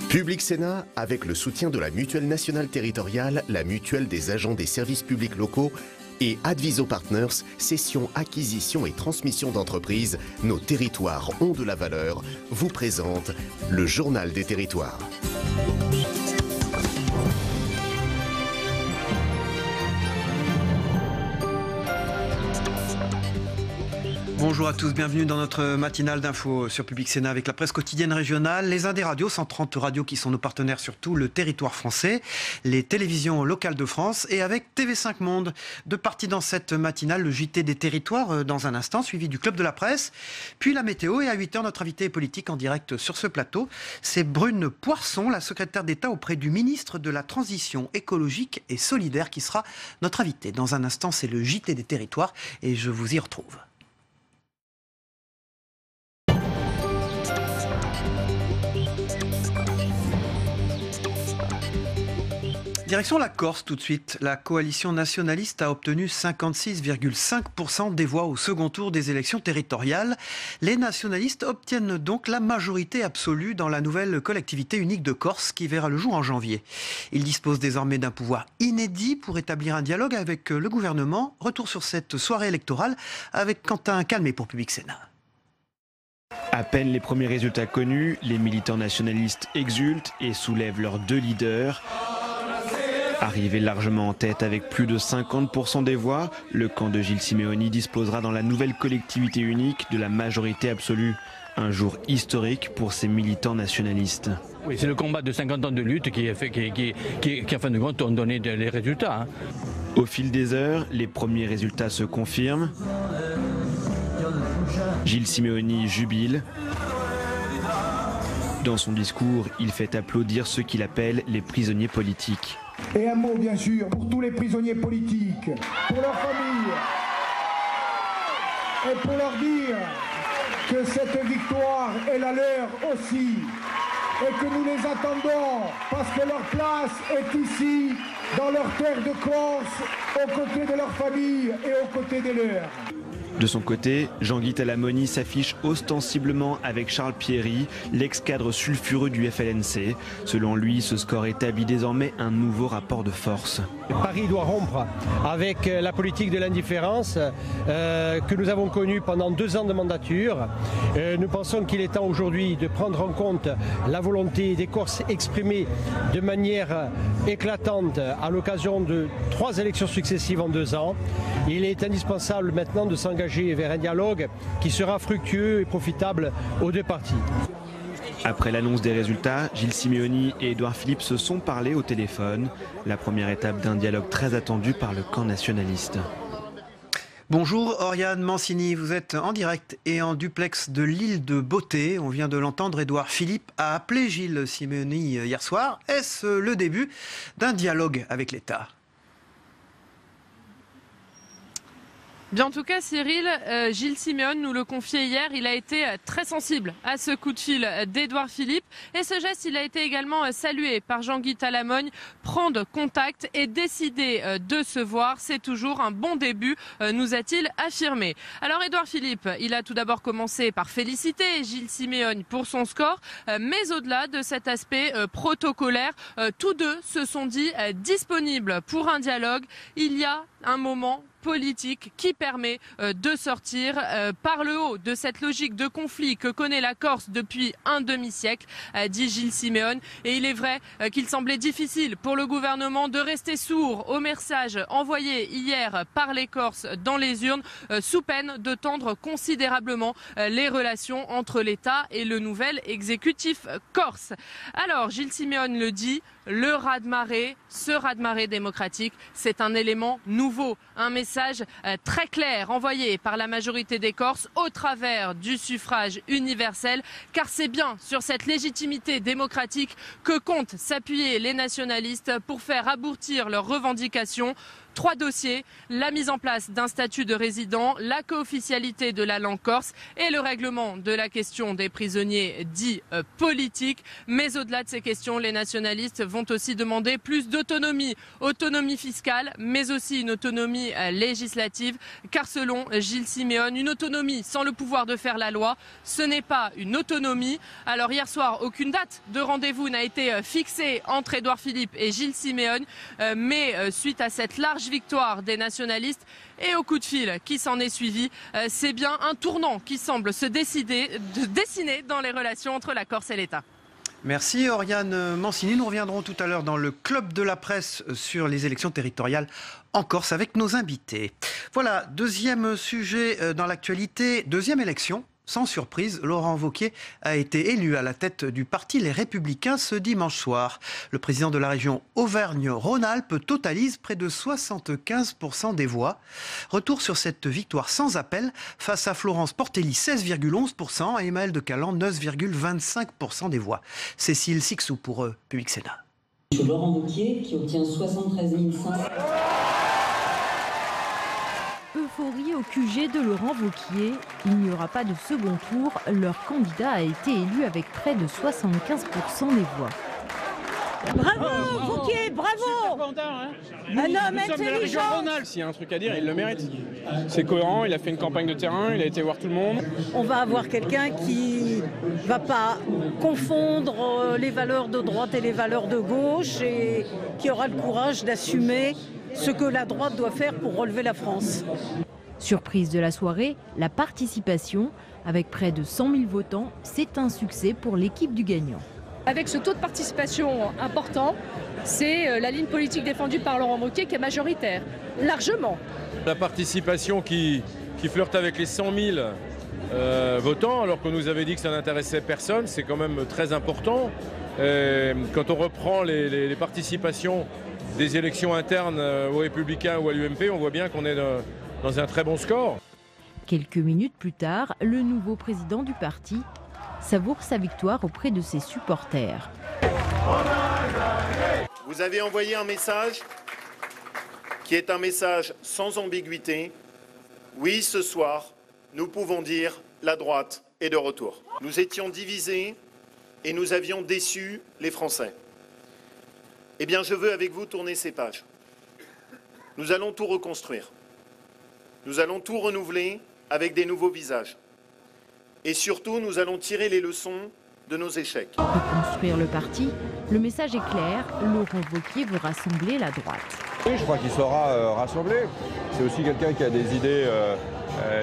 Public Sénat, avec le soutien de la Mutuelle nationale territoriale, la Mutuelle des agents des services publics locaux et Adviso Partners, cession, acquisition et transmission d'entreprises, nos territoires ont de la valeur, vous présente le Journal des territoires. Bonjour à tous, bienvenue dans notre matinale d'infos sur Public Sénat avec la presse quotidienne régionale, les Indes radios, 130 radios qui sont nos partenaires sur tout le territoire français, les télévisions locales de France et avec TV5 Monde. Deux parties dans cette matinale, le JT des territoires dans un instant, suivi du Club de la presse, puis la météo et à 8h notre invité politique en direct sur ce plateau, c'est Brune Poirson, la secrétaire d'État auprès du ministre de la Transition écologique et solidaire qui sera notre invité. Dans un instant, c'est le JT des territoires et je vous y retrouve. Direction la Corse tout de suite. La coalition nationaliste a obtenu 56,5% des voix au second tour des élections territoriales. Les nationalistes obtiennent donc la majorité absolue dans la nouvelle collectivité unique de Corse qui verra le jour en janvier. Ils disposent désormais d'un pouvoir inédit pour établir un dialogue avec le gouvernement. Retour sur cette soirée électorale avec Quentin Calmet pour Public Sénat. À peine les premiers résultats connus, les militants nationalistes exultent et soulèvent leurs deux leaders. Arrivé largement en tête avec plus de 50% des voix, le camp de Gilles Simeoni disposera dans la nouvelle collectivité unique de la majorité absolue. Un jour historique pour ces militants nationalistes. Oui, c'est le combat de 50 ans de lutte qui en fin de compte, ont donné les résultats. Au fil des heures, les premiers résultats se confirment. Gilles Simeoni jubile. Dans son discours, il fait applaudir ceux qu'il appelle les prisonniers politiques. Et un mot bien sûr pour tous les prisonniers politiques, pour leurs familles, et pour leur dire que cette victoire est la leur aussi, et que nous les attendons parce que leur place est ici, dans leur terre de Corse, aux côtés de leurs familles et aux côtés des leurs. De son côté, Jean-Guy Talamoni s'affiche ostensiblement avec Charles Pierry, l'ex-cadre sulfureux du FLNC. Selon lui, ce score établit désormais un nouveau rapport de force. Paris doit rompre avec la politique de l'indifférence que nous avons connue pendant 2 ans de mandature. Nous pensons qu'il est temps aujourd'hui de prendre en compte la volonté des Corses exprimée de manière éclatante à l'occasion de 3 élections successives en 2 ans. Il est indispensable maintenant de s'engager vers un dialogue qui sera fructueux et profitable aux deux parties. Après l'annonce des résultats, Gilles Simeoni et Édouard Philippe se sont parlé au téléphone. La première étape d'un dialogue très attendu par le camp nationaliste. Bonjour Oriane Mancini, vous êtes en direct et en duplex de l'île de Beauté. On vient de l'entendre, Édouard Philippe a appelé Gilles Simeoni hier soir. Est-ce le début d'un dialogue avec l'État ? Bien, en tout cas, Cyril, Gilles Simeoni nous le confiait hier, il a été très sensible à ce coup de fil d'Édouard Philippe. Et ce geste, il a été également salué par Jean-Guy Talamoni. Prendre contact et décider de se voir, c'est toujours un bon début, nous a-t-il affirmé. Alors, Édouard Philippe, il a tout d'abord commencé par féliciter Gilles Simeoni pour son score. Mais au-delà de cet aspect protocolaire, tous deux se sont dit disponibles pour un dialogue. Il y a un moment politique qui permet de sortir par le haut de cette logique de conflit que connaît la Corse depuis un demi-siècle, dit Gilles Simeoni. Et il est vrai qu'il semblait difficile pour le gouvernement de rester sourd au message envoyé hier par les Corses dans les urnes, sous peine de tendre considérablement les relations entre l'État et le nouvel exécutif corse. Alors, Gilles Simeoni le dit, le raz-de-marée, ce raz-de-marée démocratique, c'est un élément nouveau, un message très clair envoyé par la majorité des Corses au travers du suffrage universel, car c'est bien sur cette légitimité démocratique que comptent s'appuyer les nationalistes pour faire aboutir leurs revendications. 3 dossiers, la mise en place d'un statut de résident, la co-officialité de la langue corse et le règlement de la question des prisonniers dits politiques. Mais au-delà de ces questions, les nationalistes vont aussi demander plus d'autonomie. Autonomie fiscale, mais aussi une autonomie législative. Car selon Gilles Simeone, une autonomie sans le pouvoir de faire la loi, ce n'est pas une autonomie. Alors hier soir, aucune date de rendez-vous n'a été fixée entre Édouard Philippe et Gilles Simeone. Mais suite à cette large victoire des nationalistes et au coup de fil qui s'en est suivi, c'est bien un tournant qui semble se dessiner dans les relations entre la Corse et l'État. Merci Oriane Mancini. Nous reviendrons tout à l'heure dans le club de la presse sur les élections territoriales en Corse avec nos invités. Voilà, deuxième sujet dans l'actualité, deuxième élection. Sans surprise, Laurent Wauquiez a été élu à la tête du parti Les Républicains ce dimanche soir. Le président de la région Auvergne-Rhône-Alpes totalise près de 75% des voix. Retour sur cette victoire sans appel face à Florence Portelli, 16,11% et Maël de Calan, 9,25% des voix. Cécile Sixou pour Public Sénat. Laurent Wauquiez qui obtient 73 500. Euphorie au QG de Laurent Wauquiez. Il n'y aura pas de second tour. Leur candidat a été élu avec près de 75% des voix. Bravo Wauquiez, bravo! Un homme intelligent! S'il y a un truc à dire, il le mérite. C'est cohérent, il a fait une campagne de terrain, il a été voir tout le monde. On va avoir quelqu'un qui ne va pas confondre les valeurs de droite et les valeurs de gauche et qui aura le courage d'assumer ce que la droite doit faire pour relever la France. Surprise de la soirée, la participation. Avec près de 100 000 votants, c'est un succès pour l'équipe du gagnant. Avec ce taux de participation important, c'est la ligne politique défendue par Laurent Wauquiez qui est majoritaire, largement. La participation qui flirte avec les 100 000 votants, alors qu'on nous avait dit que ça n'intéressait personne, c'est quand même très important. Quand on reprend les participations des élections internes aux Républicains ou à l'UMP, on voit bien qu'on est dans un très bon score. Quelques minutes plus tard, le nouveau président du parti savoure sa victoire auprès de ses supporters. Vous avez envoyé un message qui est un message sans ambiguïté. Oui, ce soir, nous pouvons dire la droite est de retour. Nous étions divisés et nous avions déçu les Français. Eh bien, je veux avec vous tourner ces pages. Nous allons tout reconstruire. Nous allons tout renouveler avec des nouveaux visages. Et surtout, nous allons tirer les leçons de nos échecs. Pour construire le parti, le message est clair, Laurent Wauquiez veut rassembler la droite. Oui, je crois qu'il saura rassembler. C'est aussi quelqu'un qui a des idées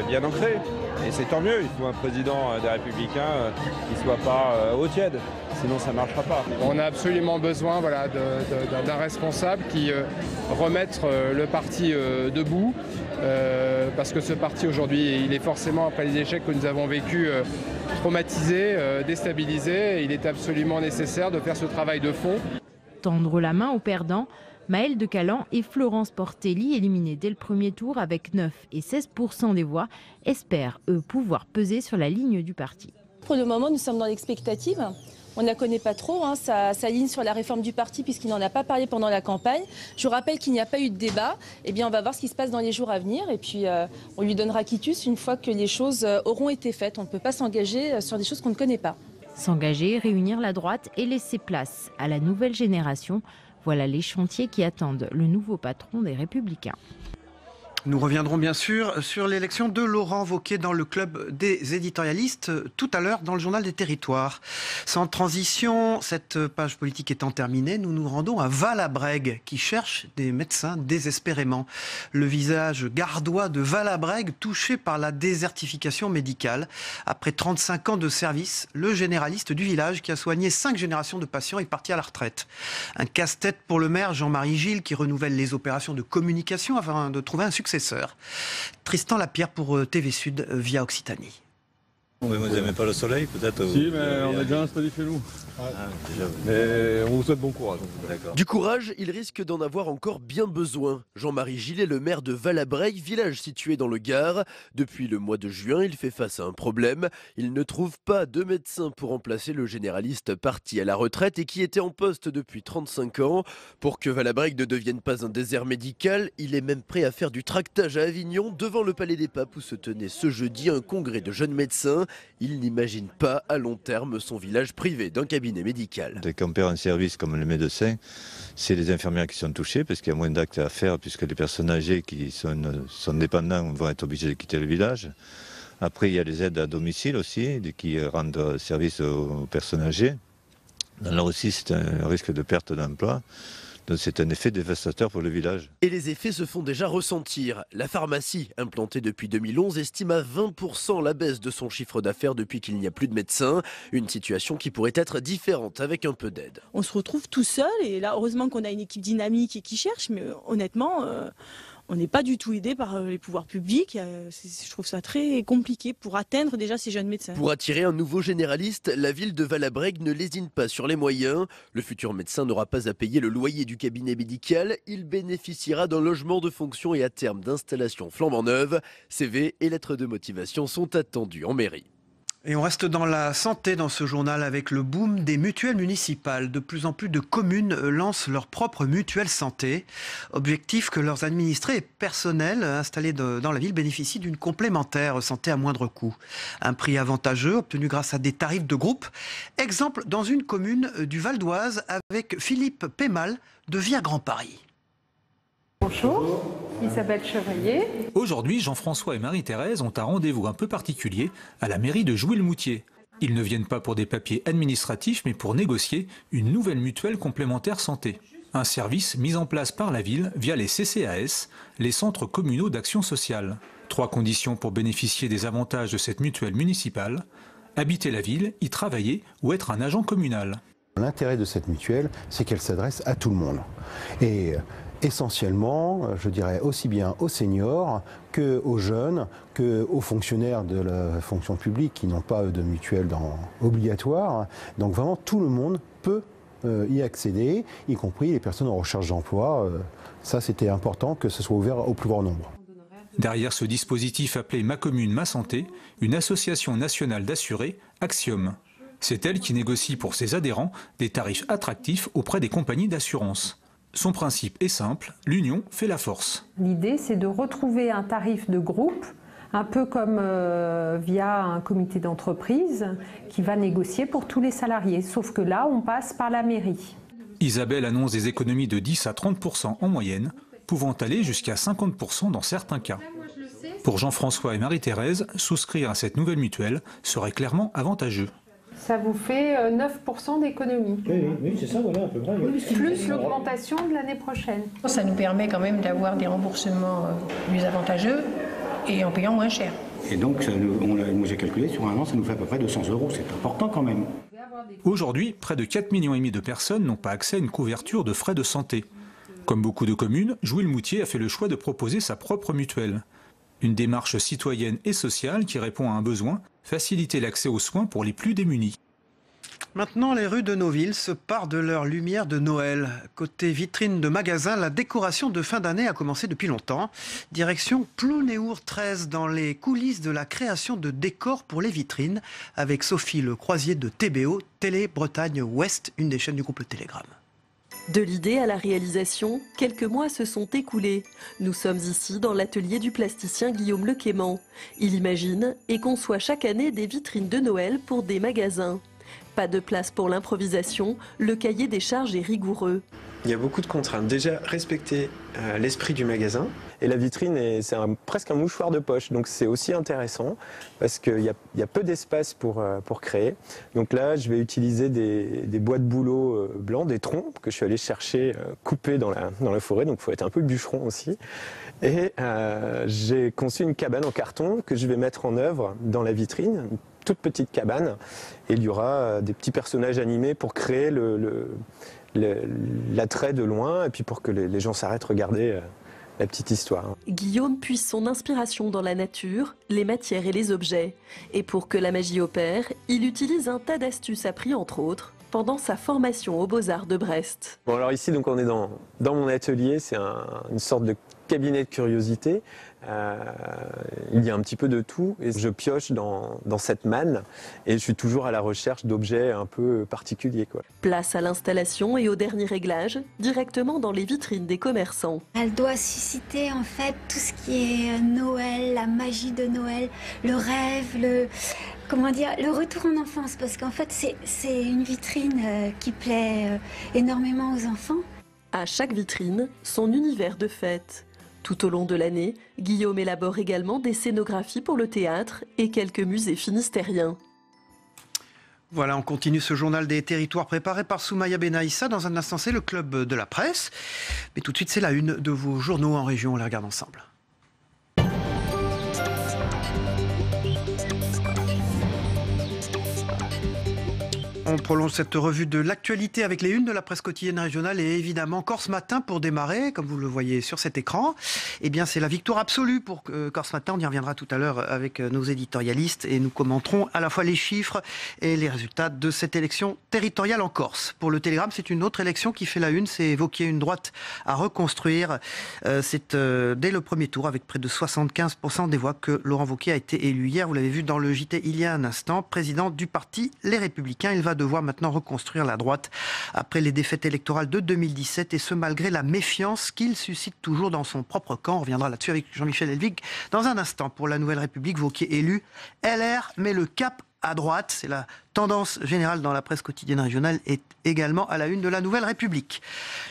bien ancrées. Et c'est tant mieux, il faut un président des Républicains qui ne soit pas au tiède. Sinon ça ne marchera pas. On a absolument besoin d'un responsable qui remette le parti debout. Parce que ce parti aujourd'hui, il est forcément, après les échecs que nous avons vécus, traumatisé, déstabilisé. Il est absolument nécessaire de faire ce travail de fond. Tendre la main aux perdants, Maël de Calan et Florence Portelli, éliminés dès le premier tour avec 9 et 16% des voix, espèrent, eux, pouvoir peser sur la ligne du parti. Pour le moment, nous sommes dans l'expectative. On ne la connaît pas trop, sa ligne sur la réforme du parti, puisqu'il n'en a pas parlé pendant la campagne. Je vous rappelle qu'il n'y a pas eu de débat. Eh bien, on va voir ce qui se passe dans les jours à venir. Et puis, on lui donnera quitus une fois que les choses auront été faites. On ne peut pas s'engager sur des choses qu'on ne connaît pas. S'engager, réunir la droite et laisser place à la nouvelle génération. Voilà les chantiers qui attendent le nouveau patron des Républicains. Nous reviendrons bien sûr sur l'élection de Laurent Wauquiez dans le club des éditorialistes tout à l'heure dans le journal des territoires. Sans transition, cette page politique étant terminée, nous nous rendons à Val-à-Brègue qui cherche des médecins désespérément. Le visage gardois de Val-à-Brègue touché par la désertification médicale. Après 35 ans de service, le généraliste du village qui a soigné 5 générations de patients est parti à la retraite. Un casse-tête pour le maire Jean-Marie Gilles qui renouvelle les opérations de communication afin de trouver un successeur. Tristan Lapierre pour TV Sud via Occitanie. Mais vous n'aimez pas le soleil, peut-être? Si, mais on est déjà installé chez nous. Déjà. Mais on vous souhaite bon courage. Du courage, il risque d'en avoir encore bien besoin. Jean-Marie Gillet, le maire de Val-à-Breil, village situé dans le Gard. Depuis le mois de juin, il fait face à un problème. Il ne trouve pas de médecin pour remplacer le généraliste parti à la retraite et qui était en poste depuis 35 ans. Pour que Val-à-Breil ne devienne pas un désert médical, il est même prêt à faire du tractage à Avignon devant le Palais des Papes où se tenait ce jeudi un congrès de jeunes médecins. Il n'imagine pas à long terme son village privé d'un cabinet médical. Dès qu'on perd un service comme le médecin, c'est les infirmières qui sont touchées parce qu'il y a moins d'actes à faire puisque les personnes âgées qui sont dépendants vont être obligées de quitter le village. Après, il y a les aides à domicile aussi qui rendent service aux personnes âgées. Là aussi, c'est un risque de perte d'emploi. Donc c'est un effet dévastateur pour le village. Et les effets se font déjà ressentir. La pharmacie, implantée depuis 2011, estime à 20% la baisse de son chiffre d'affaires depuis qu'il n'y a plus de médecins. Une situation qui pourrait être différente avec un peu d'aide. On se retrouve tout seul et là, heureusement qu'on a une équipe dynamique et qui cherche, mais honnêtement, on n'est pas du tout aidé par les pouvoirs publics. Je trouve ça très compliqué pour atteindre déjà ces jeunes médecins. Pour attirer un nouveau généraliste, la ville de Val-à-Breil ne lésine pas sur les moyens. Le futur médecin n'aura pas à payer le loyer du cabinet médical. Il bénéficiera d'un logement de fonction et à terme d'installation flambant neuve. CV et lettres de motivation sont attendus en mairie. Et on reste dans la santé dans ce journal avec le boom des mutuelles municipales. De plus en plus de communes lancent leur propre mutuelle santé. Objectif que leurs administrés et personnels installés dans la ville bénéficient d'une complémentaire santé à moindre coût. Un prix avantageux obtenu grâce à des tarifs de groupe. Exemple dans une commune du Val d'Oise avec Philippe Pémal de Via Grand Paris. Bonjour, Isabelle Chevalier. Aujourd'hui, Jean-François et Marie-Thérèse ont un rendez-vous un peu particulier à la mairie de Jouy-le-Moutier. Ils ne viennent pas pour des papiers administratifs, mais pour négocier une nouvelle mutuelle complémentaire santé. Un service mis en place par la ville via les CCAS, les centres communaux d'action sociale. 3 conditions pour bénéficier des avantages de cette mutuelle municipale: habiter la ville, y travailler ou être un agent communal. L'intérêt de cette mutuelle, c'est qu'elle s'adresse à tout le monde. Et essentiellement, je dirais aussi bien aux seniors qu'aux jeunes, qu'aux fonctionnaires de la fonction publique qui n'ont pas de mutuelle obligatoire. Donc vraiment, tout le monde peut y accéder, y compris les personnes en recherche d'emploi. Ça, c'était important que ce soit ouvert au plus grand nombre. Derrière ce dispositif appelé Ma Commune, Ma Santé, une association nationale d'assurés, Axiom. C'est elle qui négocie pour ses adhérents des tarifs attractifs auprès des compagnies d'assurance. Son principe est simple, l'union fait la force. L'idée, c'est de retrouver un tarif de groupe, un peu comme via un comité d'entreprise qui va négocier pour tous les salariés. Sauf que là, on passe par la mairie. Isabelle annonce des économies de 10 à 30% en moyenne, pouvant aller jusqu'à 50% dans certains cas. Pour Jean-François et Marie-Thérèse, souscrire à cette nouvelle mutuelle serait clairement avantageux. Ça vous fait 9% d'économie. Oui, c'est ça, voilà, à peu près. Oui. Plus l'augmentation de l'année prochaine. Ça nous permet quand même d'avoir des remboursements plus avantageux et en payant moins cher. Et donc, moi j'ai calculé, sur un an, ça nous fait à peu près 200 €. C'est important quand même. Aujourd'hui, près de 4,5 millions de personnes n'ont pas accès à une couverture de frais de santé. Comme beaucoup de communes, Jouy-le-Moutier a fait le choix de proposer sa propre mutuelle. Une démarche citoyenne et sociale qui répond à un besoin, faciliter l'accès aux soins pour les plus démunis. Maintenant, les rues de nos villes se parent de leur lumière de Noël. Côté vitrine de magasins, la décoration de fin d'année a commencé depuis longtemps. Direction Plounéour 13, dans les coulisses de la création de décors pour les vitrines, avec Sophie Le Croisier de TBO, Télé Bretagne Ouest, une des chaînes du groupe Le Télégramme. De l'idée à la réalisation, quelques mois se sont écoulés. Nous sommes ici dans l'atelier du plasticien Guillaume Lequément. Il imagine et conçoit chaque année des vitrines de Noël pour des magasins. Pas de place pour l'improvisation, le cahier des charges est rigoureux. Il y a beaucoup de contraintes. Déjà, respecter l'esprit du magasin. Et la vitrine, c'est presque un mouchoir de poche. Donc c'est aussi intéressant parce qu'il y a peu d'espace pour créer. Donc là, je vais utiliser des bois de bouleau blancs, des troncs que je suis allé chercher coupés dans la forêt. Donc il faut être un peu bûcheron aussi. Et j'ai conçu une cabane en carton que je vais mettre en œuvre dans la vitrine. Une toute petite cabane. Et il y aura des petits personnages animés pour créer l'attrait de loin et puis pour que les gens s'arrêtent regarder la petite histoire. Guillaume puise son inspiration dans la nature, les matières et les objets. Et pour que la magie opère, il utilise un tas d'astuces apprises entre autres pendant sa formation aux Beaux-Arts de Brest. Bon, alors ici, donc, on est dans mon atelier, c'est une sorte de cabinet de curiosité. Il y a un petit peu de tout et je pioche dans cette manne et je suis toujours à la recherche d'objets un peu particuliers, quoi. Place à l'installation et au dernier réglage, directement dans les vitrines des commerçants. Elle doit susciter en fait tout ce qui est Noël, la magie de Noël, le rêve, le retour en enfance, parce qu'en fait c'est une vitrine qui plaît énormément aux enfants. À chaque vitrine, son univers de fête. Tout au long de l'année, Guillaume élabore également des scénographies pour le théâtre et quelques musées finistériens. Voilà, on continue ce journal des territoires préparé par Soumaya Benaïssa. Dans un instant, c'est le club de la presse. Mais tout de suite, c'est la une de vos journaux en région. On les regarde ensemble. On prolonge cette revue de l'actualité avec les unes de la presse quotidienne régionale et évidemment Corse Matin pour démarrer, comme vous le voyez sur cet écran. Eh bien, c'est la victoire absolue pour Corse Matin. On y reviendra tout à l'heure avec nos éditorialistes et nous commenterons à la fois les chiffres et les résultats de cette élection territoriale en Corse. Pour le Télégramme, c'est une autre élection qui fait la une, c'est évoquer une droite à reconstruire. C'est dès le premier tour avec près de 75% des voix que Laurent Wauquiez a été élu hier. Vous l'avez vu dans le JT il y a un instant, président du parti Les Républicains. Il va devoir maintenant reconstruire la droite après les défaites électorales de 2017 et ce malgré la méfiance qu'il suscite toujours dans son propre camp. On reviendra là-dessus avec Jean-Michel Elvig dans un instant. Pour la Nouvelle République, Wauquiez élu, LR met le cap à droite. C'est la tendance générale dans la presse quotidienne régionale et également à la une de la Nouvelle République.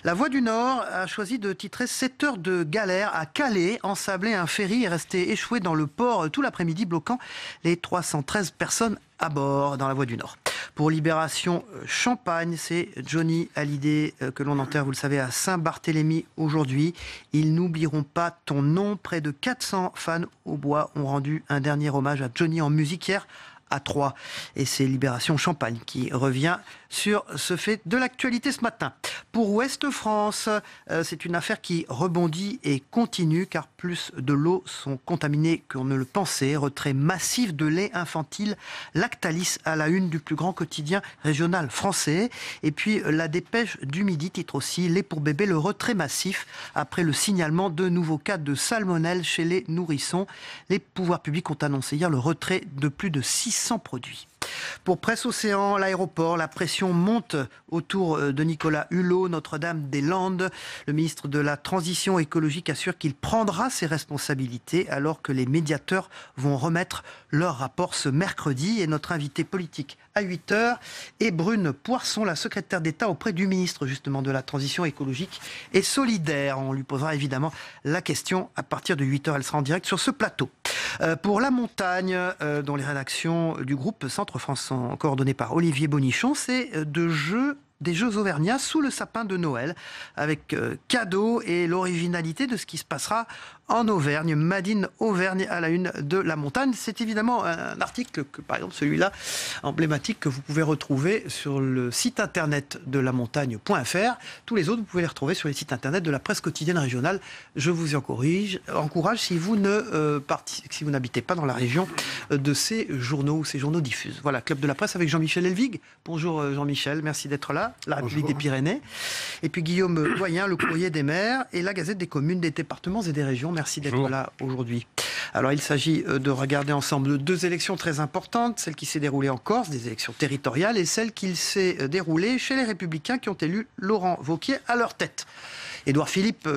La Voix du Nord a choisi de titrer 7 heures de galère à Calais. Ensablé, un ferry est resté échoué dans le port tout l'après-midi, bloquant les 313 personnes à bord dans la Voix du Nord. Pour Libération Champagne, c'est Johnny Hallyday que l'on enterre, vous le savez, à Saint-Barthélemy aujourd'hui. Ils n'oublieront pas ton nom. Près de 400 fans au bois ont rendu un dernier hommage à Johnny en musique hier à Troyes. Et c'est Libération Champagne qui revient sur ce fait de l'actualité ce matin. Pour Ouest France, c'est une affaire qui rebondit et continue car plus de lots sont contaminés qu'on ne le pensait. Retrait massif de lait infantile Lactalis à la une du plus grand quotidien régional français. Et puis la Dépêche du Midi titre aussi lait pour bébé, le retrait massif après le signalement de nouveaux cas de salmonelle chez les nourrissons. Les pouvoirs publics ont annoncé hier le retrait de plus de 600 produits. Pour Presse Océan, l'aéroport, la pression monte autour de Nicolas Hulot, Notre-Dame-des-Landes. Le ministre de la Transition écologique assure qu'il prendra ses responsabilités alors que les médiateurs vont remettre leur rapport ce mercredi. Et notre invité politique à 8h est Brune Poirson, la secrétaire d'État auprès du ministre justement de la Transition écologique et solidaire. On lui posera évidemment la question à partir de 8h. Elle sera en direct sur ce plateau. Pour La Montagne, dont les rédactions du groupe Centre France sont coordonnées par Olivier Bonichon, c'est des Jeux auvergnats sous le sapin de Noël, avec cadeaux et l'originalité de ce qui se passera en Auvergne. Madine Auvergne à la une de La Montagne. C'est évidemment un article que, par exemple, celui-là, emblématique, que vous pouvez retrouver sur le site internet de lamontagne.fr. Tous les autres, vous pouvez les retrouver sur les sites internet de la presse quotidienne régionale. Je vous y encourage si vous n'habitez pas dans la région de ces journaux où ces journaux diffusent. Voilà, Club de la presse avec Jean-Michel Elvig. Bonjour Jean-Michel, merci d'être là. La République des Pyrénées. Et puis Guillaume Doyen, le Courrier des maires et la Gazette des communes, des départements et des régions. Merci d'être là aujourd'hui. Alors il s'agit de regarder ensemble 2 élections très importantes, celle qui s'est déroulée en Corse, des élections territoriales, et celle qui s'est déroulée chez les Républicains qui ont élu Laurent Wauquiez à leur tête. Édouard Philippe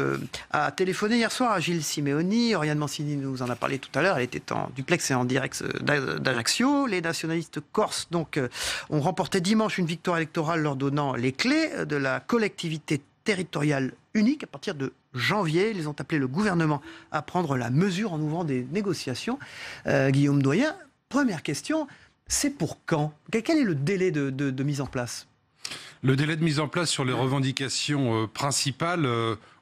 a téléphoné hier soir à Gilles Simeoni. Oriane Mancini nous en a parlé tout à l'heure. Elle était en duplex et en direct d'Ajaccio. Les nationalistes corses donc, ont remporté dimanche une victoire électorale leur donnant les clés de la collectivité territoriale unique à partir de janvier. Ils ont appelé le gouvernement à prendre la mesure en ouvrant des négociations. Guillaume Doyen, première question, c'est pour quand ? Quel est le délai de mise en place ? Le délai de mise en place sur les revendications principales,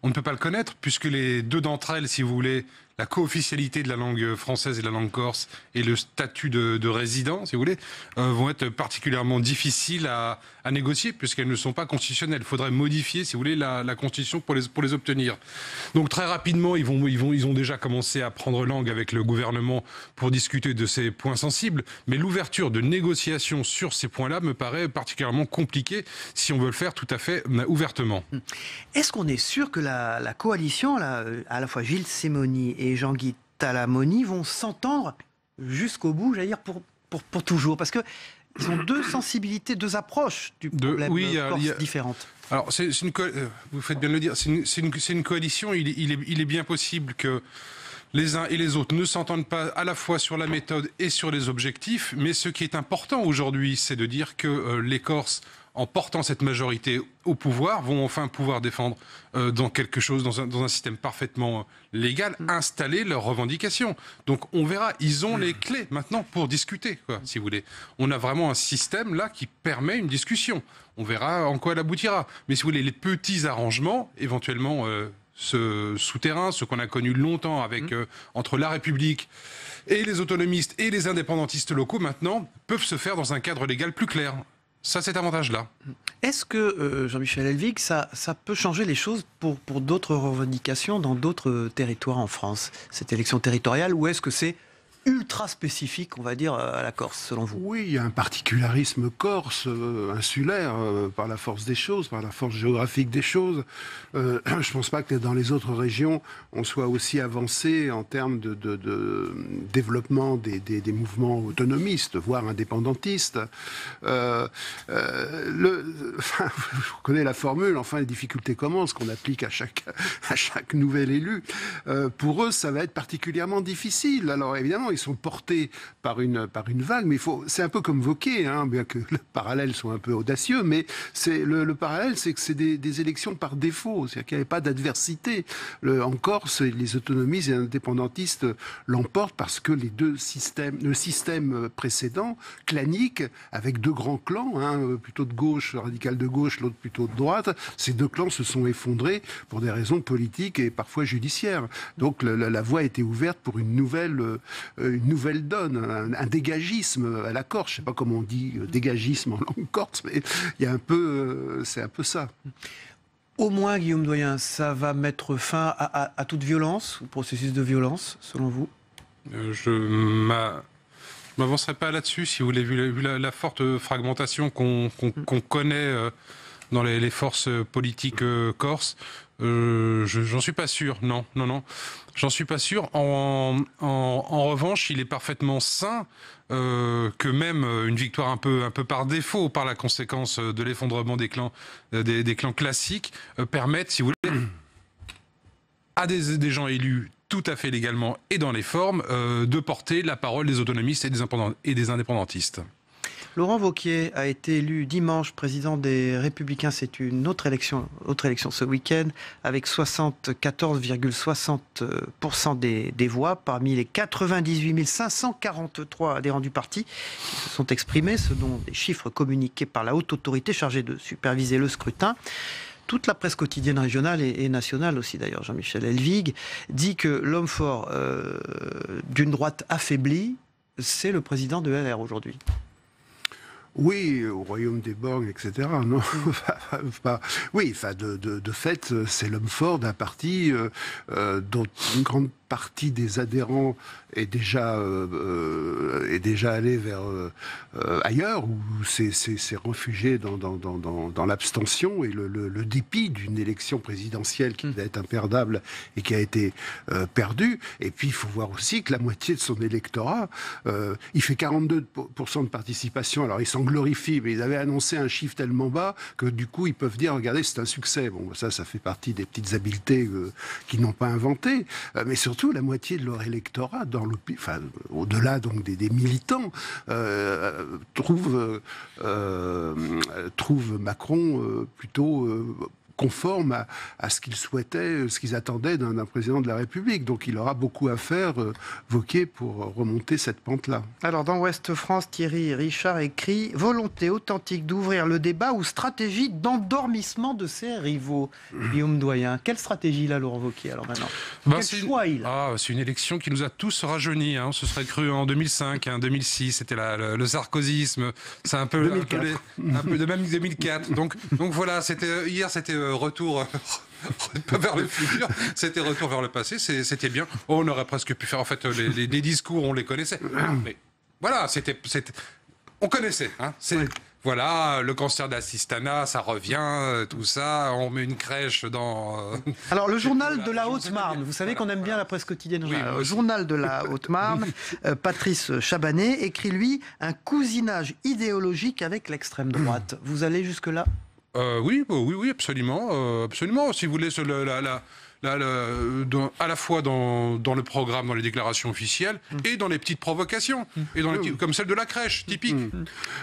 on ne peut pas le connaître, puisque les 2 d'entre elles, si vous voulez, la co-officialité de la langue française et de la langue corse et le statut de résident, si vous voulez, vont être particulièrement difficiles à négocier puisqu'elles ne sont pas constitutionnelles. Il faudrait modifier, si vous voulez, la Constitution pour les obtenir. Donc très rapidement, ils ont déjà commencé à prendre langue avec le gouvernement pour discuter de ces points sensibles, mais l'ouverture de négociations sur ces points-là me paraît particulièrement compliquée si on veut le faire tout à fait ouvertement. Est-ce qu'on est sûr que la coalition, là, à la fois Gilles Simoni et Jean-Guy Talamoni, vont s'entendre jusqu'au bout, j'allais dire, pour toujours? Parce que ils ont deux sensibilités, deux approches du problème corse différentes. Alors, vous faites bien de le dire, c'est une coalition. Il est bien possible que les uns et les autres ne s'entendent pas à la fois sur la méthode et sur les objectifs. Mais ce qui est important aujourd'hui, c'est de dire que les Corses, en portant cette majorité au pouvoir, vont enfin pouvoir défendre dans quelque chose, dans un système parfaitement légal, installer leurs revendications. Donc on verra, ils ont les clés maintenant pour discuter, quoi, si vous voulez. On a vraiment un système là qui permet une discussion. On verra en quoi elle aboutira. Mais si vous voulez, les petits arrangements, éventuellement ce souterrain, ce qu'on a connu longtemps avec entre la République et les autonomistes et les indépendantistes locaux, maintenant, peuvent se faire dans un cadre légal plus clair. Ça, cet avantage-là. Est-ce que, Jean-Michel Elvig, ça peut changer les choses pour d'autres revendications dans d'autres territoires en France, cette élection territoriale, ou est-ce que c'est ultra spécifique, on va dire, à la Corse, selon vous? Oui, il y a un particularisme corse, insulaire, par la force des choses, par la force géographique des choses. Je ne pense pas que dans les autres régions, on soit aussi avancé en termes de développement des mouvements autonomistes, voire indépendantistes. Je connais la formule, enfin, les difficultés commencent, qu'on applique à chaque nouvel élu. Pour eux, ça va être particulièrement difficile. Alors, évidemment, ils sont portés par une vague, mais c'est un peu comme Wauquiez, bien que le parallèle soit un peu audacieux, mais le parallèle, c'est que c'est des élections par défaut, c'est-à-dire qu'il n'y avait pas d'adversité. En Corse, les autonomistes et les indépendantistes l'emportent parce que le système précédent, clanique, avec deux grands clans, plutôt de gauche, radical de gauche, l'autre plutôt de droite, ces deux clans se sont effondrés pour des raisons politiques et parfois judiciaires. Donc la voie a été ouverte pour une nouvelle donne, un dégagisme à la Corse. Je ne sais pas comment on dit dégagisme en langue corse, mais il y a c'est un peu ça. Au moins, Guillaume Doyen, ça va mettre fin à toute violence, au processus de violence, selon vous? Je m'avancerai pas là-dessus, si vous voulez, vu la forte fragmentation qu'on connaît dans les forces politiques corses. J'en suis pas sûr, non. J'en suis pas sûr. En revanche, il est parfaitement sain que même une victoire un peu par défaut, par la conséquence de l'effondrement des clans classiques, permette, si vous voulez, à des gens élus tout à fait légalement et dans les formes, de porter la parole des autonomistes et des indépendantistes. Laurent Wauquiez a été élu dimanche président des Républicains. C'est une autre élection ce week-end, avec 74,60% des voix parmi les 98 543 adhérents du parti qui se sont exprimés, selon des chiffres communiqués par la haute autorité chargée de superviser le scrutin. Toute la presse quotidienne régionale et nationale aussi, d'ailleurs, Jean-Michel Elvig, dit que l'homme fort d'une droite affaiblie, c'est le président de LR aujourd'hui. Oui, au royaume des borgnes, etc. Non, oui, de fait, c'est l'homme fort d'un parti dont une grande partie des adhérents est déjà allé vers ailleurs, où c'est réfugié dans l'abstention et le dépit d'une élection présidentielle qui devait être imperdable et qui a été perdue. Et puis il faut voir aussi que la moitié de son électorat, il fait 42% de participation. Alors ils s'en glorifient, mais ils avaient annoncé un chiffre tellement bas que du coup ils peuvent dire regardez, c'est un succès. Bon, ça fait partie des petites habiletés qu'ils n'ont pas inventées, mais surtout la moitié de leur électorat, au-delà donc des militants, trouve Macron plutôt conforme à ce qu'ils souhaitaient, ce qu'ils attendaient d'un président de la République. Donc il aura beaucoup à faire, Wauquiez, pour remonter cette pente-là. Alors dans Ouest France, Thierry Richard écrit « Volonté authentique d'ouvrir le débat ou stratégie d'endormissement de ses rivaux ». Guillaume Doyen, quelle stratégie il a, Laurent Wauquiez, alors maintenant? Quel choix il a? C'est une élection qui nous a tous rajeunis. On se serait cru en 2005, 2006, c'était le sarkozysme. C'est un peu, de même 2004. Donc voilà, hier c'était retour vers le futur, c'était retour vers le passé, c'était bien. On aurait presque pu faire, en fait, les discours, on les connaissait. Mais voilà, on connaissait. Voilà, le cancer d'assistanat, ça revient, tout ça, on met une crèche dans... Alors, le journal de la Haute-Marne, vous savez qu'on aime bien la presse quotidienne. Oui, le journal de la Haute-Marne, Patrice Chabanet écrit, lui, un cousinage idéologique avec l'extrême droite. Vous allez jusque-là? Oui, absolument. Si vous voulez, à la fois dans le programme, dans les déclarations officielles, et dans les petites provocations, comme celle de la crèche, typique.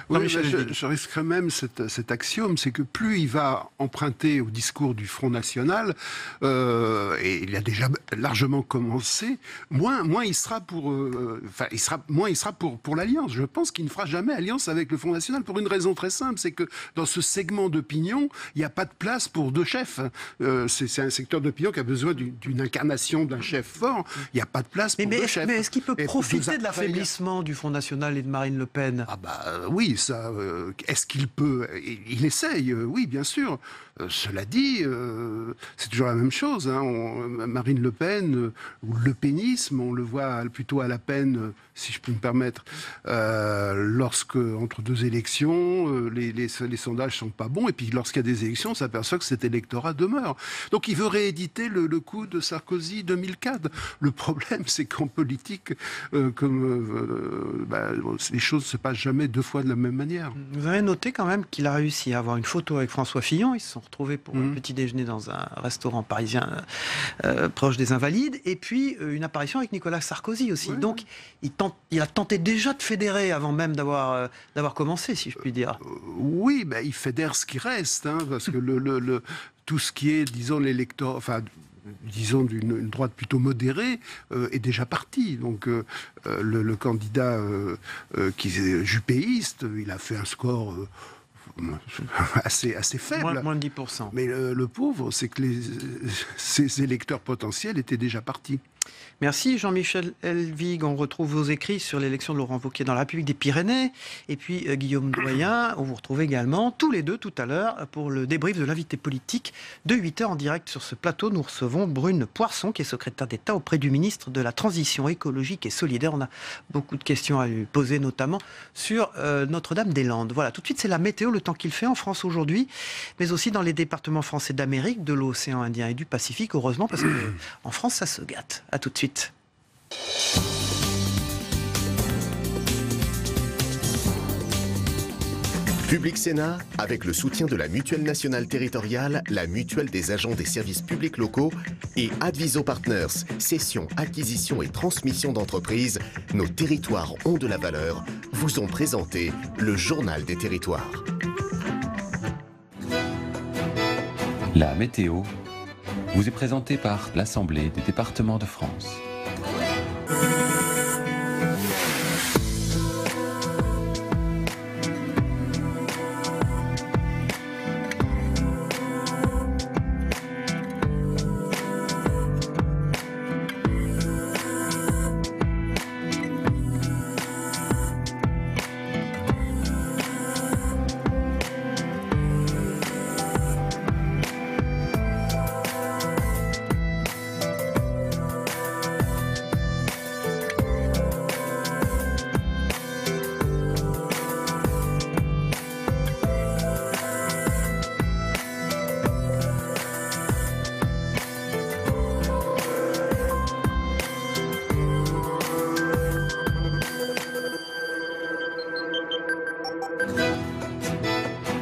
Oui, je risquerais même cet axiome, c'est que plus il va emprunter au discours du Front National, et il a déjà largement commencé, moins il sera pour l'alliance. Je pense qu'il ne fera jamais alliance avec le Front National pour une raison très simple, c'est que dans ce segment d'opinion, il n'y a pas de place pour deux chefs. C'est un secteur d'opinion qui a besoin d'une incarnation d'un chef fort. Il n'y a pas de place pour deux chefs. Mais est-ce qu'il peut profiter de l'affaiblissement du Front National et de Marine Le Pen? Oui, ça. Est-ce qu'il peut? Il essaye, oui, bien sûr. Cela dit, c'est toujours la même chose. Marine Le Pen, ou le pénisme, on le voit plutôt à la peine, si je peux me permettre, lorsque, entre deux élections, les sondages sont pas bons, et puis lorsqu'il y a des élections, on s'aperçoit que cet électorat demeure. Donc il veut rééditer le coup de Sarkozy 2004. Le problème, c'est qu'en politique, les choses ne se passent jamais deux fois de la même manière. Vous avez noté quand même qu'il a réussi à avoir une photo avec François Fillon. Ils se sont retrouvés pour un petit déjeuner dans un restaurant parisien proche des Invalides, et puis une apparition avec Nicolas Sarkozy aussi. Donc il a tenté déjà de fédérer avant même d'avoir commencé, si je puis dire. Oui, il fédère ce qui reste, parce que tout ce qui est, disons, l'électorat, enfin, disons, d'une droite plutôt modérée, est déjà parti. Donc le candidat qui est jupéiste, il a fait un score assez faible. Moins de 10%. Mais le pauvre, c'est que ses électeurs potentiels étaient déjà partis. Merci Jean-Michel Elvig. On retrouve vos écrits sur l'élection de Laurent Wauquiez dans la République des Pyrénées. Et puis Guillaume Doyen, on vous retrouve également tous les deux tout à l'heure pour le débrief de l'invité politique de 8h en direct sur ce plateau. Nous recevons Brune Poirson, qui est secrétaire d'État auprès du ministre de la Transition écologique et solidaire. On a beaucoup de questions à lui poser, notamment sur Notre-Dame-des-Landes. Voilà, tout de suite c'est la météo, le temps qu'il fait en France aujourd'hui, mais aussi dans les départements français d'Amérique, de l'océan Indien et du Pacifique, heureusement, parce qu'en France ça se gâte. À tout de suite. Public Sénat, avec le soutien de la Mutuelle nationale territoriale, la Mutuelle des agents des services publics locaux et Adviso Partners, cession, acquisition et transmission d'entreprises, nos territoires ont de la valeur, vous ont présenté le Journal des territoires. La météo vous est présentée par l'Assemblée des départements de France.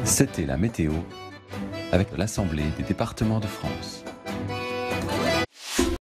C'était la météo avec l'Assemblée des départements de France.